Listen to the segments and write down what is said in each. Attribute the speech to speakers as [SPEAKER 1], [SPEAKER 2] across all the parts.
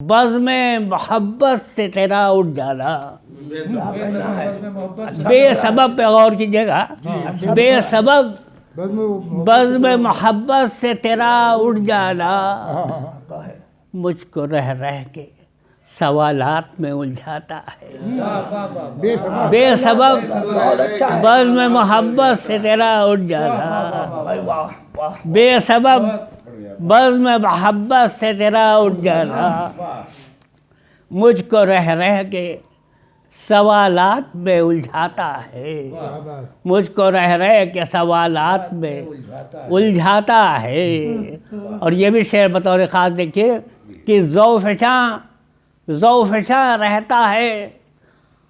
[SPEAKER 1] Buzz में मोहब्बत से तेरा उठ जाना, बेसबब पे गौर कीजिएगा, बेसबब बज़ में मोहब्बत से तेरा उठ जाना, मुझको रह रह के सवालात में उलझाता है। बेसबब बज़ में मोहब्बत से तेरा उठ जाना, बेसबब बज़ में मोहब्बत से तेरा उठ जाना, मुझको रह रह के सवालात में उलझाता है, मुझको रह रह के सवालात में उलझाता है। और ये भी शेर बतौर ख़ास देखिए कि ज़ौफ़शां रहता है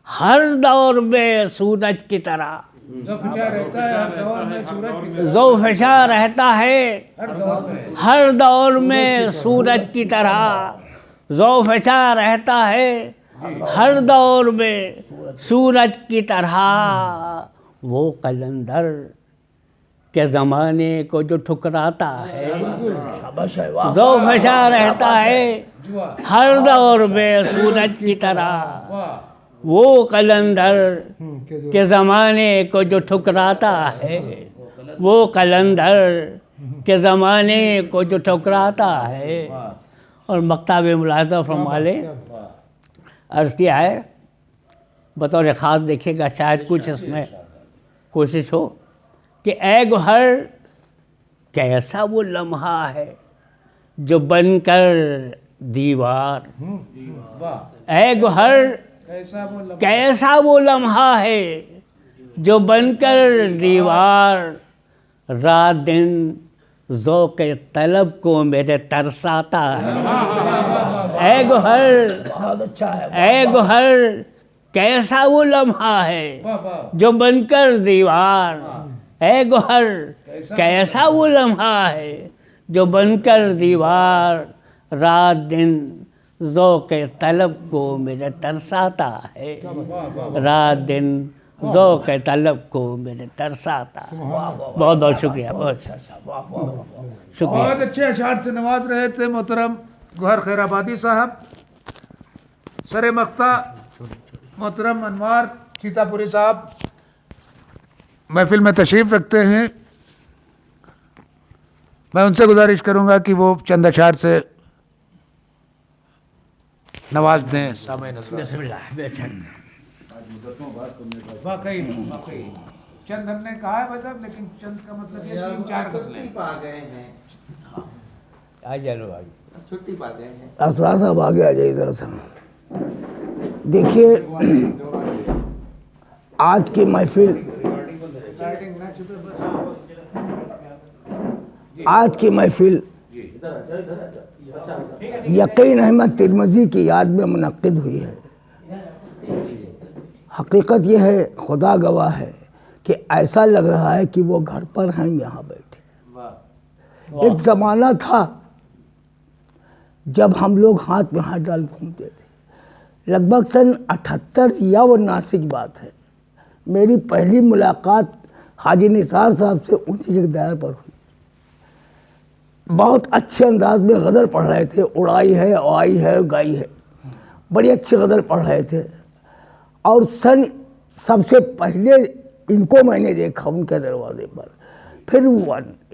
[SPEAKER 1] हर दौर में सूरज की तरह, ज़ौफ़शां रहता है हर दौर में सूरज की तरह, ज़ौफ़शां रहता है हर दौर में सूरज की तरह, वो कलंदर के ज़माने को जो ठुकराता है, ज़ौफ़शां रहता है हर दौर में सूरज की तरह, वो कलंदर के ज़माने को जो ठुकराता है, वो कलंदर के ज़माने को जो ठुकराता है। और मक्ता में मुलाहज़ा फरमा लें, अर्ज़ किया है बतौर ख़ास देखिएगा, शायद कुछ इसमें कोशिश हो कि ऐ गोहर कैसा वो लम्हा है जो बनकर दीवार, ऐ गोहर कैसा वो लम्हा है जो बनकर दीवार, रात दिन ज़ौक़े तलब को मेरे तरसाता है। ऐ गोहर कैसा वो लम्हा है जो बनकर दीवार, ऐ गोहर कैसा वो लम्हा है जो बनकर दीवार, रात दिन ज़ौक़े तलब को मेरे तरसाता है, रात दिन ज़ौक़े तलब को मेरे तरसाता है। बहुत बहुत शुक्रिया, बहुत शुक्रिया।
[SPEAKER 2] बहुत अच्छे अशार से नवाज रहे थे मोहतरम गौहर खैराबादी साहब। सरे मख्ता मोहतरम अनवार सीतापुरी साहब महफिल में तशरीफ़ रखते हैं। मैं उनसे गुजारिश करूंगा कि वो चंद अशार से नवाज दें। वाकई चंद हमने कहा है मतलब, लेकिन चंद का मतलब ये 3-4 गज़लें
[SPEAKER 3] आ गए हैं, छुट्टी पा गए हैं।
[SPEAKER 4] असरार साहब आगे आ जाइए ज़रा सा। देखिए आज की महफिल, आज की महफिल यकीन अहमद तिरमिज़ी की याद में मुनक्किद हुई है। हकीकत यह है, खुदा गवाह है कि ऐसा लग रहा है कि वो घर पर हैं, यहाँ बैठे। एक ज़माना था जब हम लोग हाथ में हाथ डाल घूमते थे। लगभग सन 78 या 79 की बात है। मेरी पहली मुलाकात हाजी निसार साहब से उन्हीं के दायर पर हुई। बहुत अच्छे अंदाज में गज़ल पढ़ रहे थे, उड़ाई है, आई है, गाई है, बड़ी अच्छी गज़ल पढ़ रहे थे। और सबसे पहले इनको मैंने देखा उनके दरवाजे पर। फिर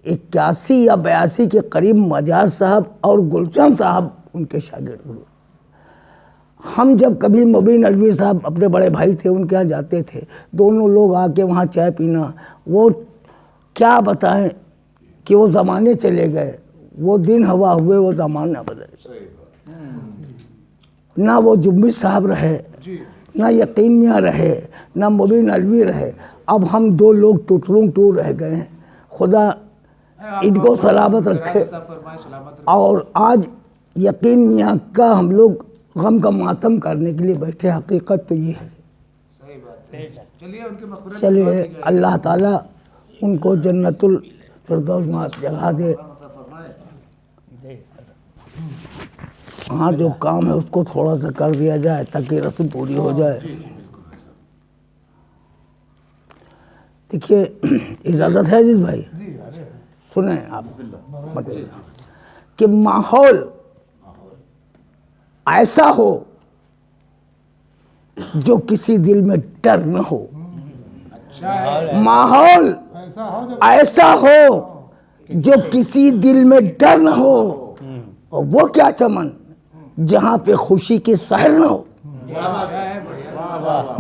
[SPEAKER 4] 81 या 82 के करीब मजाज साहब और गुलशन साहब उनके शागिर्द हुए। हम जब कभी मुबीन अलवी साहब अपने बड़े भाई थे उनके यहाँ जाते थे, दोनों लोग आके वहाँ चाय पीना, वो क्या बताएं कि वो ज़माने चले गए, वो दिन हवा हुए, वो ज़माना बदल। ना वो जुम्बिश साहब रहे, ना यकीन मियाँ रहे, ना मुबीन अलवी रहे। अब हम दो लोग टूट रह गए हैं। खुदा इनको सलामत रखे। और आज यकीन मियाँ का हम लोग गम का मातम करने के लिए बैठे। हकीकत तो ये है। चलिए अल्लाह ताला उनको जन्नतुल फिरदौस में जगह दे। हाँ, जो काम है उसको थोड़ा सा कर दिया जाए ताकि रस्म पूरी हो जाए। देखिए इजाज़त है जिस भाई, सुने आप कि माहौल ऐसा हो जो किसी दिल में डर न हो, माहौल ऐसा हो जो किसी दिल में डर न हो, और वो क्या चमन जहाँ पे खुशी की सहर न हो।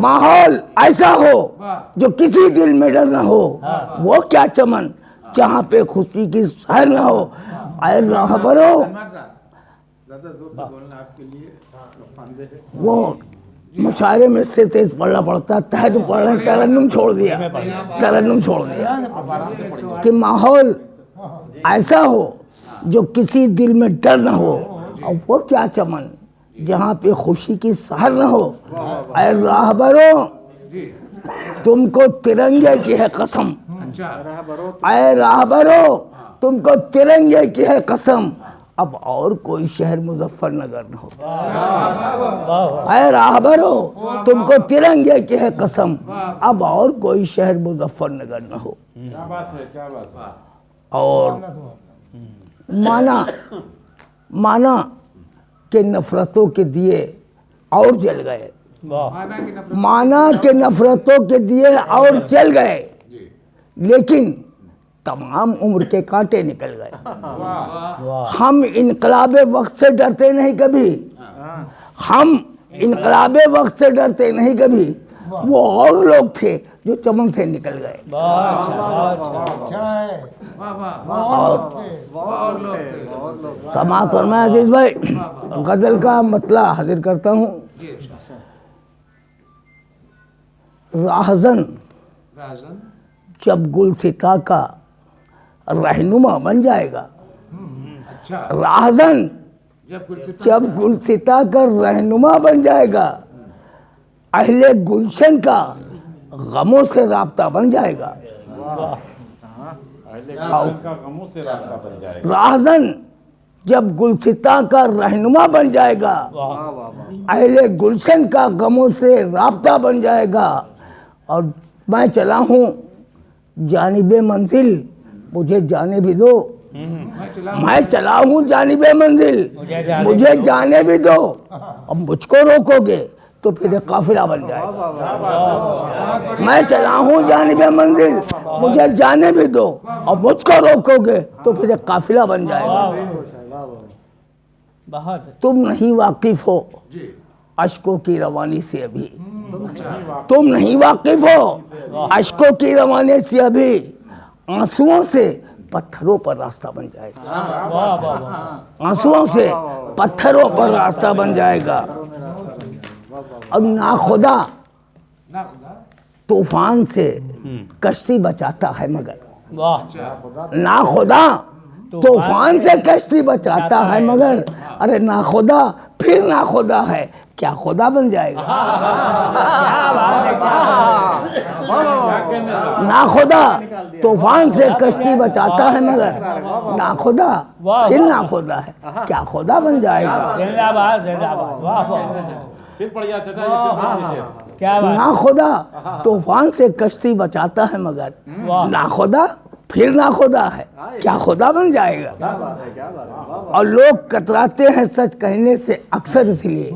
[SPEAKER 4] माहौल ऐसा हो जो किसी दिल में डर न हो, वो क्या चमन जहाँ पे खुशी की सहर न हो। अरे राहबरो, वो मुशायरे में से तेज पढ़ना पड़ता, तहत पढ़ना, तरन्नुम छोड़ दिया, तरन्नुम छोड़ दिया कि माहौल ऐसा हो जो किसी दिल में डर न हो, और वो क्या चमन जहाँ पे खुशी की सहर न हो। अरे राहबरो, तुमको तिरंगे की है कसम, अरे राहबरो तुमको तिरंगे की है कसम, अब और कोई शहर मुजफ्फरनगर न हो। अरे राहबरो तुमको तिरंगे की है कसम, अब और कोई शहर मुजफ्फरनगर न हो।
[SPEAKER 5] क्या बात है, क्या बात है।
[SPEAKER 4] और माना के नफरतों के दिए और जल गए, माना के नफरतों के दिए और जल गए, लेकिन तमाम उम्र के कांटे निकल गए। हम इनकलाबे वक्त से डरते नहीं कभी, हम इनकलाबे वक्त से डरते नहीं कभी, वो और लोग थे जो चमन से निकल गए। और समात फरमाया अजीज भाई, गजल का मतला हाजिर करता हूँ। राहजन जब गुलसिता का रहनुमा बन जाएगा, राहजन जब गुलसिता का रहनुमा बन जाएगा, अहले गुलशन का गमों से राब्ता बन जाएगा। राहजन जब गुलसिता का रहनुमा बन जाएगा, अहले गुलशन का गमों से राब्ता बन जाएगा। और मैं चला हूँ जानिबे मंजिल, मुझे जाने भी दो। मैं चला हूँ जानिबे मंजिल, मुझे जाने भी दो। अब मुझको रोकोगे तो फिर काफिला बन जाएगा। मैं चला हूँ जानिबे मंजिल, मुझे जाने भी दो, और मुझको रोकोगे तो फिर काफिला बन जाएगा। तुम नहीं वाकिफ हो अश्कों की रवानी से अभी, तुम नहीं वाकिफ हो अश्कों की रवानी से अभी, आंसुओं से पत्थरों पर रास्ता बन जाएगा। आंसुओं से पत्थरों पर रास्ता बन जाएगा। और नाखुदा तूफान से कश्ती बचाता है, मगर नाखुदा तूफान से कश्ती बचाता है, मगर अरे नाखुदा फिर नाखुदा है, क्या खुदा बन जाएगा। नाखुदा तूफान से कश्ती बचाता है, मगर नाखुदा फिर नाखुदा है, क्या खुदा बन जाएगा। नाखुदा तूफान से कश्ती बचाता है, मगर नाखुदा फिर नाखुदा है, क्या खुदा बन जाएगा। और लोग कतराते हैं सच कहने से अक्सर, इसलिए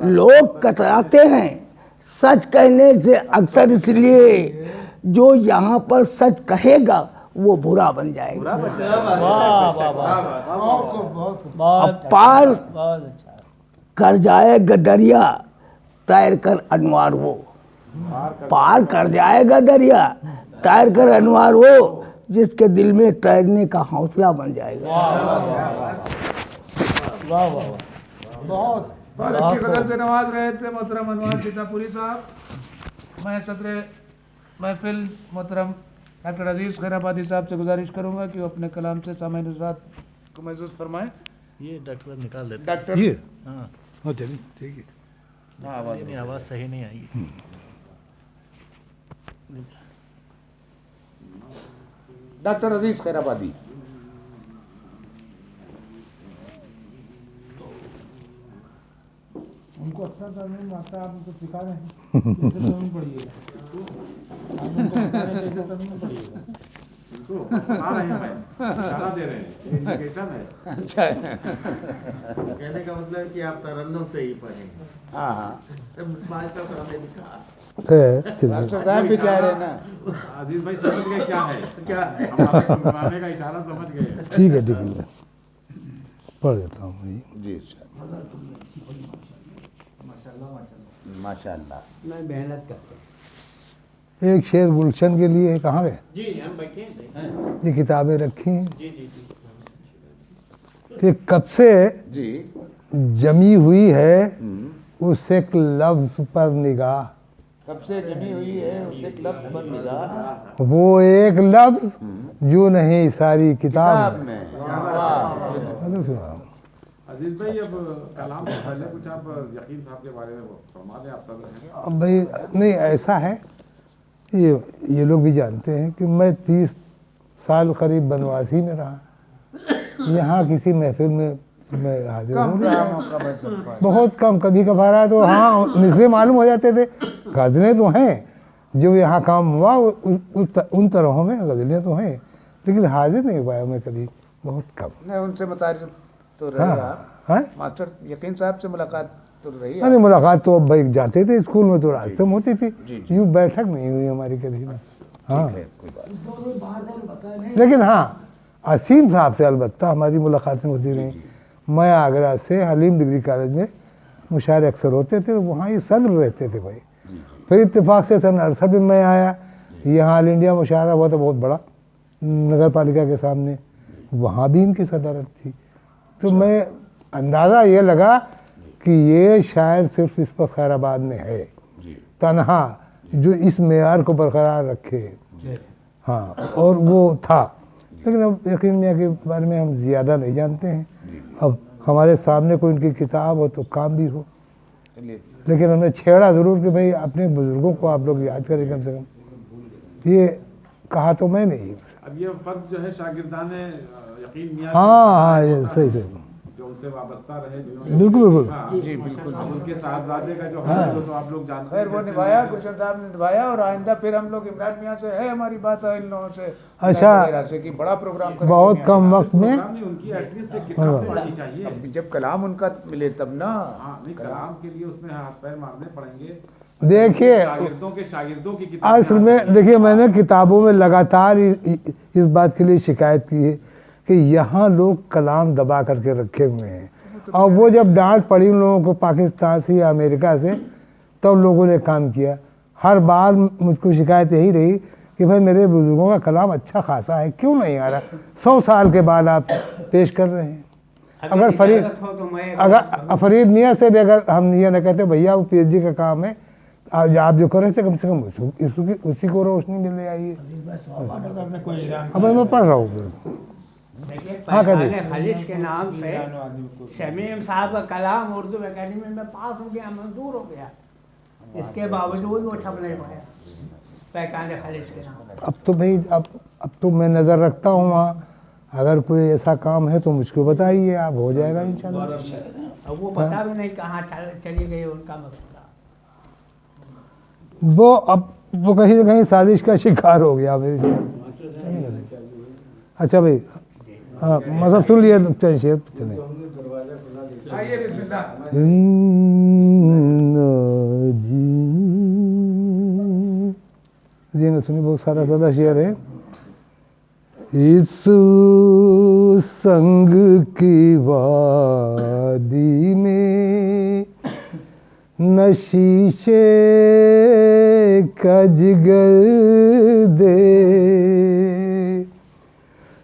[SPEAKER 4] लोग कतराते हैं सच कहने से अक्सर, इसलिए जो यहाँ पर सच कहेगा वो बुरा बन जाएगा। अब पार कर जाएगा दरिया तैर कर अनवार वो, पार कर जाएगा दरिया तैर कर अनवार वो, जिसके दिल में तैरने का हौसला बन जाएगा।
[SPEAKER 2] बहुत अच्छी गजल से नवाज रहे थे मोहतरम अनवार सीतापुरी साहब। मैं सदर महफिल मोहतरम डॉक्टर अजीज़ खैराबादी साहब से गुजारिश करूंगा कि वो अपने कलाम से सामईन हज़रात को महसूस फरमाएं।
[SPEAKER 6] ये डॉक्टर निकाल देते
[SPEAKER 2] डॉक्टर
[SPEAKER 6] ये हाँ चलिए ठीक है। आवाज़ सही नहीं आई।
[SPEAKER 2] डॉक्टर अजीज़ खैराबादी। उनको अच्छा तर्जुमा आता है, आप उनको सिखा रहे हैं, कैसे तर्जुमा पढ़िएगा, आप उनको बता रहे हैं कैसे तर्जुमा पढ़िएगा।
[SPEAKER 5] इसको बता रहे हैं भाई, इशारा दे रहे हैं, इंडिकेशन है।
[SPEAKER 2] अच्छा है।
[SPEAKER 3] कहने का मतलब है कि आप तरन्नुम से ही पढ़े।
[SPEAKER 2] हाँ हाँ,
[SPEAKER 3] मास्टर साहब ने लिखा
[SPEAKER 2] डॉक्टर साहब भी कह रहे हैं ना।
[SPEAKER 5] अजीज भाई समझ गए क्या है, क्या है हमारे घुमाने का इशारा समझ गए।
[SPEAKER 6] ठीक है पढ़ देता हूँ भाई।
[SPEAKER 2] जी सर, माशाल्लाह।
[SPEAKER 1] मैं मेहनत करता हूँ।
[SPEAKER 6] एक शेर गुलशन के लिए कहाँ गए?
[SPEAKER 1] जी हम बैठे हैं।
[SPEAKER 6] ये किताबें रखी हैं
[SPEAKER 1] जी जी जी।
[SPEAKER 6] कि कब से
[SPEAKER 2] जी,
[SPEAKER 6] जमी हुई है उस एक लफ्ज पर निगाह,
[SPEAKER 2] कब से जमी हुई है उसे लफ्ज पर निगाह,
[SPEAKER 6] वो एक लफ्ज जो नहीं सारी किताब
[SPEAKER 2] किताब
[SPEAKER 6] में।
[SPEAKER 2] में। वाह,
[SPEAKER 6] अरे सुना।
[SPEAKER 5] अजीज भाई अब कलाम से पहले कुछ आप यकीन साहब के बारे में फरमा दें, आप सदर हैं।
[SPEAKER 6] अब भाई नहीं ऐसा है, ये लोग भी जानते हैं कि मैं 30 साल करीब बनवासी में रहा। यहाँ किसी महफिल में मैं हाजिर
[SPEAKER 2] कम
[SPEAKER 6] हूँ
[SPEAKER 2] रहा मौका बच सकता है।
[SPEAKER 6] बहुत कम, कभी कभार आया तो हाँ मिसरे मालूम हो जाते थे। गज़लें तो हैं जो यहाँ काम हुआ उन तरहों में गज़लें तो हैं, लेकिन हाजिर नहीं हुआ मैं कभी, बहुत कम।
[SPEAKER 2] नहीं, उनसे मुतारिफ तो रहे
[SPEAKER 6] हाँ
[SPEAKER 2] आप।
[SPEAKER 6] हाँ
[SPEAKER 2] मास्टर यकीन साहब से मुलाकात तो रही
[SPEAKER 6] अरे
[SPEAKER 2] आप।
[SPEAKER 6] मुलाकात तो अब भाई जाते थे स्कूल में तो रास्ते में होती थी,
[SPEAKER 2] जी।
[SPEAKER 6] यूँ बैठक नहीं हुई हमारी कभी। हाँ
[SPEAKER 2] ठीक है, कोई बात नहीं।
[SPEAKER 6] लेकिन हाँ असीम साहब से अलबत्ता हमारी मुलाकातें होती रहीं। मैं आगरा से हलीम डिग्री कॉलेज में मुशायरे अक्सर होते थे, तो वहाँ ये सदर रहते थे भाई। फिर इत्तेफाक से सन 68 में मैं आया, यहाँ ऑल इंडिया मुशायरा हुआ था बहुत बड़ा नगर पालिका के सामने, वहाँ भी इनकी सदारत थी। तो मैं अंदाज़ा ये लगा कि ये शायद सिर्फ इस पर खैराबाद में है तन्हा जो इस मेयार को बरकरार रखे। हाँ और वो था, लेकिन अब यकीन मियाँ के बारे में हम ज़्यादा नहीं जानते हैं। अब हमारे सामने कोई उनकी किताब हो तो काम भी हो,
[SPEAKER 2] चलिए,
[SPEAKER 6] लेकिन हमने छेड़ा ज़रूर कि भाई अपने बुज़ुर्गों को आप लोग याद करें कम से कम। ये कहा तो मैं नहीं।
[SPEAKER 5] अब ये फर्ज जो है शागिर्दान यकीन मियां
[SPEAKER 6] हाँ ये सही सही
[SPEAKER 5] जो उनसे वाबस्ता रहे, जिन्होंने
[SPEAKER 6] बिल्कुल बिल्कुल।
[SPEAKER 5] हाँ,
[SPEAKER 2] जी बिल्कुल।
[SPEAKER 5] अब उनके साहबजादे का जो हक है वो तो आप लोग जानते
[SPEAKER 2] खैर वो
[SPEAKER 5] कैसे
[SPEAKER 2] निभाया,
[SPEAKER 5] नहीं।
[SPEAKER 2] गुलशन साहब ने निभाया। और आइंदा फिर हम लोग इमरान मियाँ से है हमारी बात इन लोगों से,
[SPEAKER 6] अच्छा।
[SPEAKER 2] वगैरह से कि बड़ा प्रोग्राम करेंगे
[SPEAKER 6] बहुत
[SPEAKER 2] मियाँ।
[SPEAKER 6] कम वक्त में
[SPEAKER 5] प्रोग्राम नहीं, उनकी एटलीस्ट एक किताब तो आनी चाहिए।
[SPEAKER 2] अब जब कलाम उनका मिले तब ना।
[SPEAKER 5] हाँ नहीं, कलाम के लिए उसमें हाथ पैर मारने पड़ेंगे।
[SPEAKER 6] देखिए
[SPEAKER 5] शागिर्दों की किताब
[SPEAKER 6] असल में देखिए मैंने किताबों में लगातार इस बात के लिए शिकायत की है कि यहाँ लोग कलाम दबा करके रखे हुए हैं, और वो जब डांट पड़ी उन लोगों को पाकिस्तान से या अमेरिका से, तब लोगों ने काम किया। हर बार मुझको शिकायत यही रही कि भाई मेरे बुजुर्गों का कलाम अच्छा खासा है, क्यों नहीं आ रहा? 100 साल के बाद आप पेश कर रहे हैं। अगर फरीद मियाँ से भी अगर हम ये न कहते भैया वो PhD का काम है, आप जो कर रहे थे कम से कम उसी को रोशनी मिल आई है। अब मैं पढ़ रहा हूँ। हाँ
[SPEAKER 1] पैगाने खालिश के नाम से शमीम साहब का कलाम उर्दू अकेडमी में पास हो गया, मंजूर हो गया, इसके बावजूद वो छप नहीं पाया पैगाने खालिश के नाम।
[SPEAKER 6] अब तो भाई अब तो मैं नज़र रखता हूँ वहाँ, अगर कोई ऐसा काम है तो मुझको बताइए, आप हो जाएगा इंशाल्लाह।
[SPEAKER 1] अब वो पता भी नहीं कहाँ चली गई उनका मसला।
[SPEAKER 6] वो अब वो कहीं न कहीं साजिश का शिकार हो गया मेरी। अच्छा भाई हाँ मतलब सुन लिया चलिए शेर चले।
[SPEAKER 2] आइए बिस्मिल्लाह।
[SPEAKER 6] जी ना सुनिए, बहुत सारा सादा शेर है। इस संग की वादी में न शीशे का जिगर दे,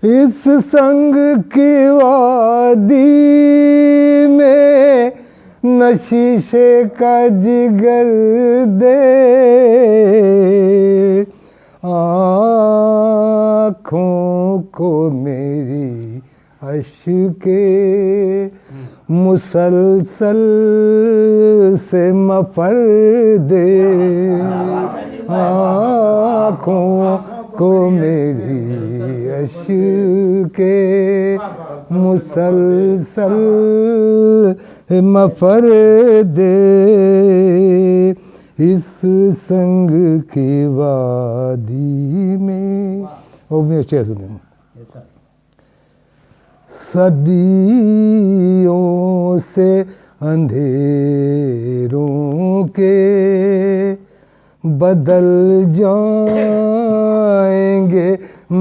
[SPEAKER 6] इस संग की वादी में न शीशे का जिगर दे, आँखों को मेरी अश्के मुसलसल से मफर दे, आँखों को मेरी अश्के मुसलसल मफर दे, इस संग की वादी में वो भी अच्छे सुने। सदियों से अंधेरों के बदल जाएंगे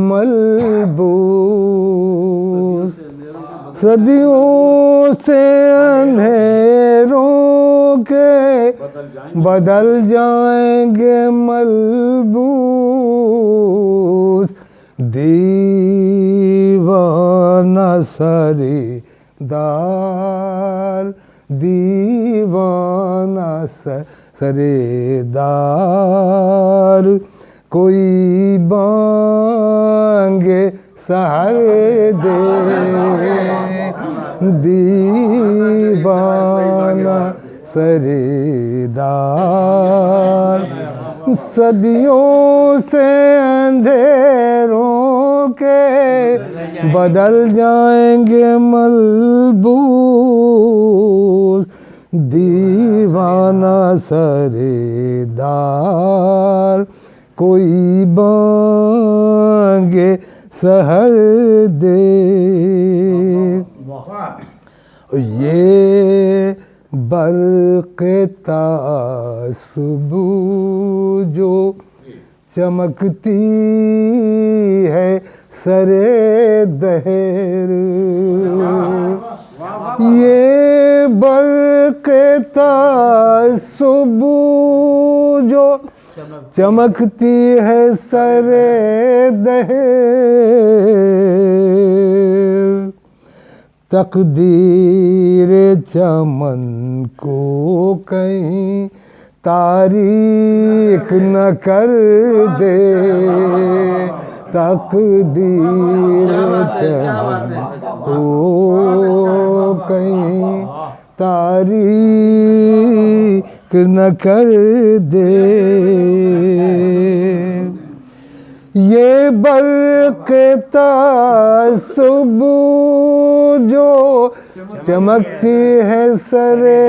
[SPEAKER 6] मलबूस, सदियों से अंधेरों के बदल जाएंगे मलबूस, दीवाना सरेदार, दीवाना सरेदार, कोई बांगे सहर दे, दीवाना सरेदार, सदियों से अंधेरों के बदल जाएंगे मलबूस, दीवाना सरेदार, कोई बांगे सहर दे। ये बर्क़ तासुबू जो चमकती है सरे दहर, ये बर्क़ तासुबू जो चमकती है सरे दहर, तकदीर चमन को कहीं तारीख न कर दे, तकदीर चमन को कहीं तारीख न कर दे, ये बर्क़ तासुबू जो चमकती है सरे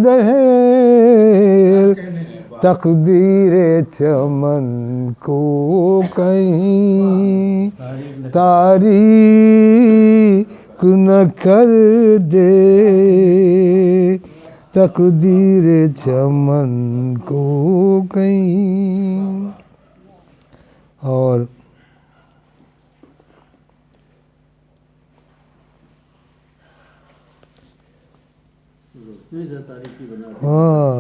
[SPEAKER 6] दहर, तकदीर चमन को कहीं तारीख न कर दे, तकदीर चमन को कहीं। और हाँ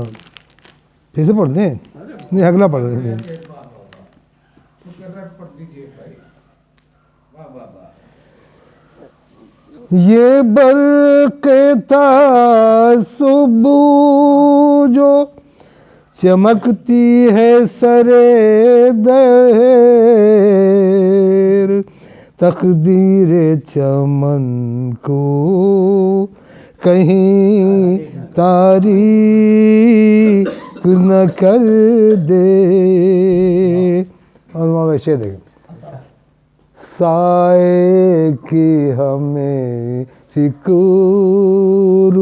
[SPEAKER 6] फिर से पढ़ दें, नहीं अगला पढ़ रहे हैं। ये बर्क़ तासुबू जो चमकती है सरे दहर, तकदीर चमन को कहीं तारीख न कर दे। और वहाँ वैसे देखें, साए की हमें फिक्र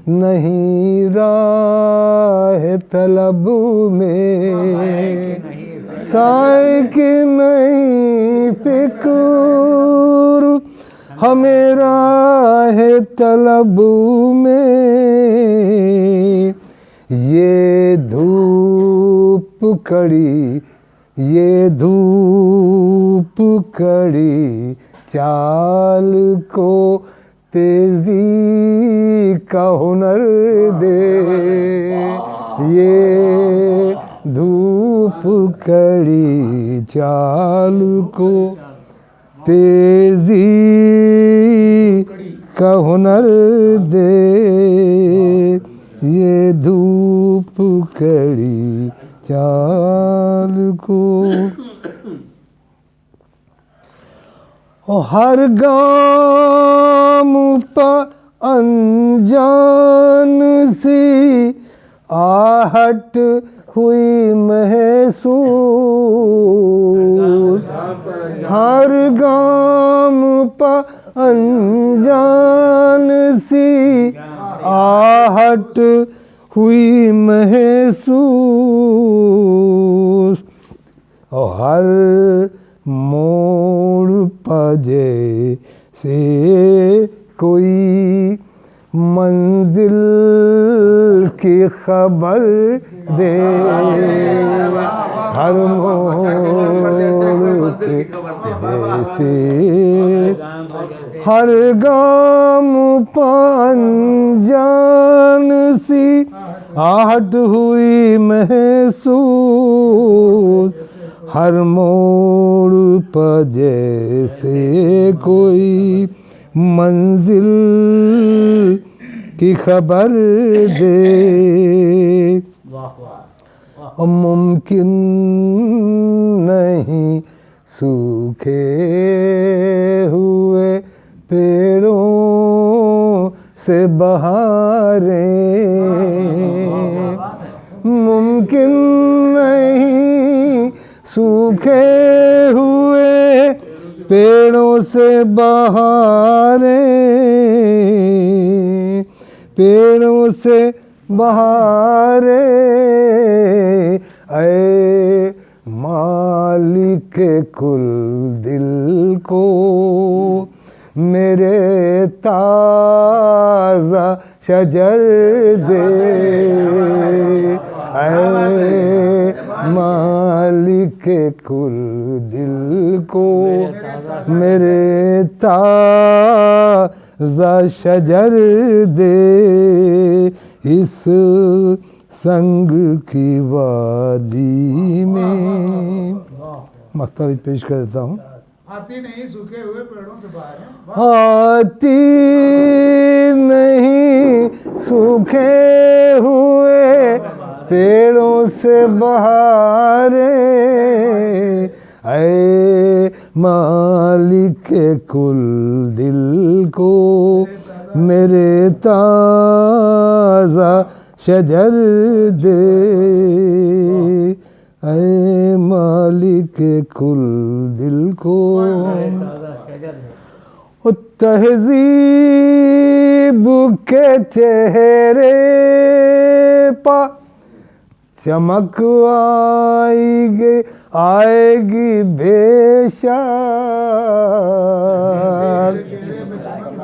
[SPEAKER 6] नहीं राह तलब में, साए की नहीं फिक्र हमें राह तलब में, ये धूप कड़ी, ये धूप कड़ी चाल को तेजी का हुनर दे, ये धूप कड़ी चाल को तेजी का हुनर दे, ये धूप कड़ी चाल को। हर गाम पर अनजान सी आहट हुई महसूस, हर गाम पर अनजान सी आहट हुई महसूस, और हर मोड़ पजे से कोई मंजिल की खबर दे, हर मोड़ पे जैसे हर गाम पांजान सी आहट हुई महसूस, हर मोड़ पर जैसे कोई मंजिल की खबर दे। मुमकिन नहीं सूखे हुए पेड़ों से बहारें, मुमकिन नहीं सूखे हुए पेड़ों से बहारें, पेड़ों से बहारें। ऐ मालिक कुल दिल को मेरे ताज़ा शजर दे, ऐ मालिक कुल दिल को मेरे ताज़ा शजर दे। इस संग की वादी में मक्ता भी पेश कर देता हूँ।
[SPEAKER 2] आती नहीं सूखे हुए पेड़ों से बाहर,
[SPEAKER 6] आती नहीं सूखे हुए पेड़ों से बहारें, ऐ मालिक कुल दिल को मेरे ताज़ा शजर दे, ऐ मालिक कुल दिल को। तहज़ीब के चेहरे पा चमक आएगी बेशक,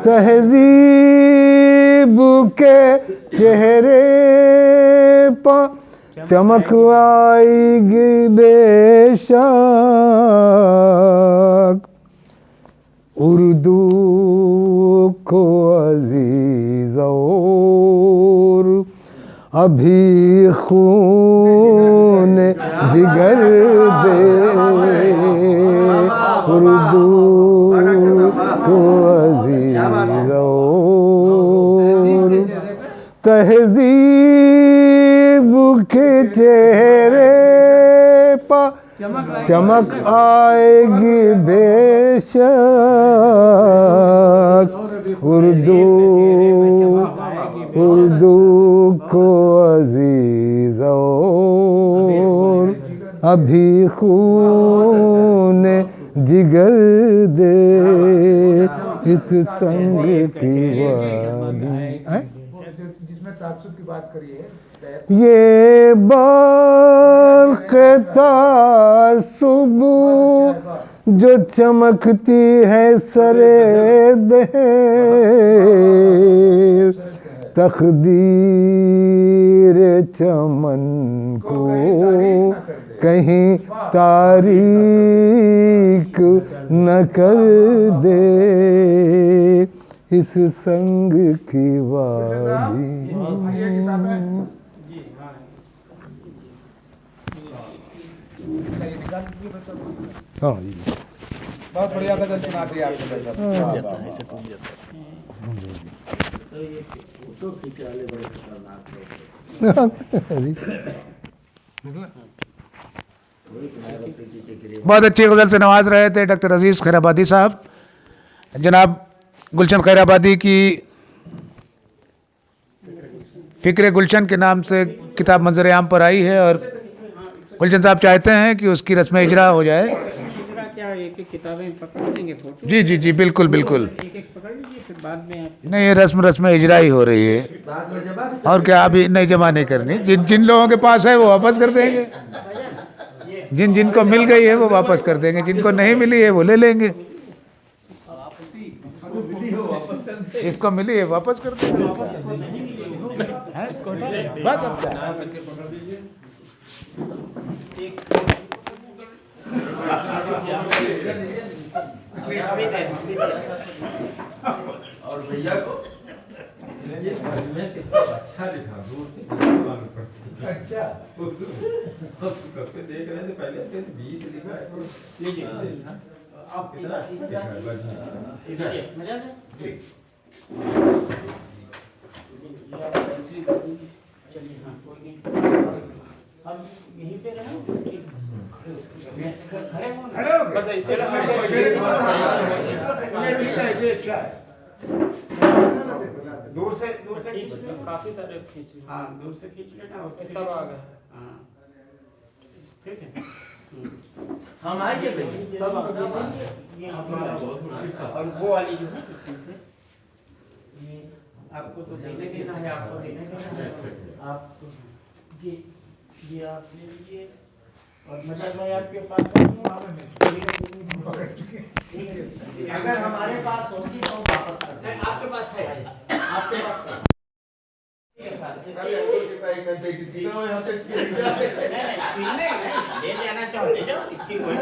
[SPEAKER 6] तहज़ीब के चेहरे पा चमक आएगी बेशक। उर्दू को अज़ीज़ और अभी खून जिगर दे, उर्दू को अज़ीज़ और तहज़ीब के चेहरे पा चमक आएगी बेशक। उर्दू को अज़ीज़ और अभी खून जिगर दे, इस संग की वादी।
[SPEAKER 2] जिसमें ताज्जुब की बात करी है,
[SPEAKER 6] ये बाक़ता सुबह जो चमकती है सरे देर, तक़दीर चमन को कहीं तारीक न कर दे, इस संग की वादी। हाँ जी,
[SPEAKER 2] बहुत बढ़िया गजल सुना दी आपने। बहुत अच्छी गजल से नवाज रहे थे डॉक्टर अजीज़ खैराबादी साहब। जनाब गुलशन खैराबादी की फ़िक्र गुलशन के नाम से किताब मंजर आम पर आई है और गुलशन साहब चाहते हैं कि उसकी रस्म इजरा हो जाए।
[SPEAKER 1] क्या एक एक किताबें पकड़ लेंगे फोटो?
[SPEAKER 2] जी जी जी, बिल्कुल बिल्कुल।
[SPEAKER 1] एक एक पकड़ लीजिए, फिर बाद में आप
[SPEAKER 2] नहीं, ये रस्म इजरा ही हो रही है और क्या, अभी नहीं जमा नहीं करनी। जिन जिन लोगों के पास है वो वापस कर देंगे। जिन जिनको मिल गई है वो वापस कर देंगे, जिनको नहीं मिली है वो ले लेंगे। इसको मिली है वापस कर देंगे। हैं? बस अब क्या?
[SPEAKER 3] और भैया को अच्छा दिखा दूर से अच्छा देख रहे थे पहले 20 दिखा है। आप कितना अच्छा दिखा है इधर
[SPEAKER 1] चलिए हाँ कोई नहीं, अब यहीं पे रहो, खड़े हो ना, बस ऐसे
[SPEAKER 3] दूर से
[SPEAKER 1] खींच लो, काफी सारे खींच लो,
[SPEAKER 3] हाँ दूर से खींच लेना
[SPEAKER 1] सब आ गए, हाँ ठीक है।
[SPEAKER 3] हम आएंगे भाई
[SPEAKER 1] सब आ गए, ये हमारा और वो वाली जो है उसी से ये आपको तो देने देना है, आपको देने देना है, आपको ये आप ले लीजिए और मतलब मैं आपके पास अगर हमारे पास होती तो वापस करते हैं, आपके पास है, आपके पास है। ले जाना चाहते जो इसकी कोई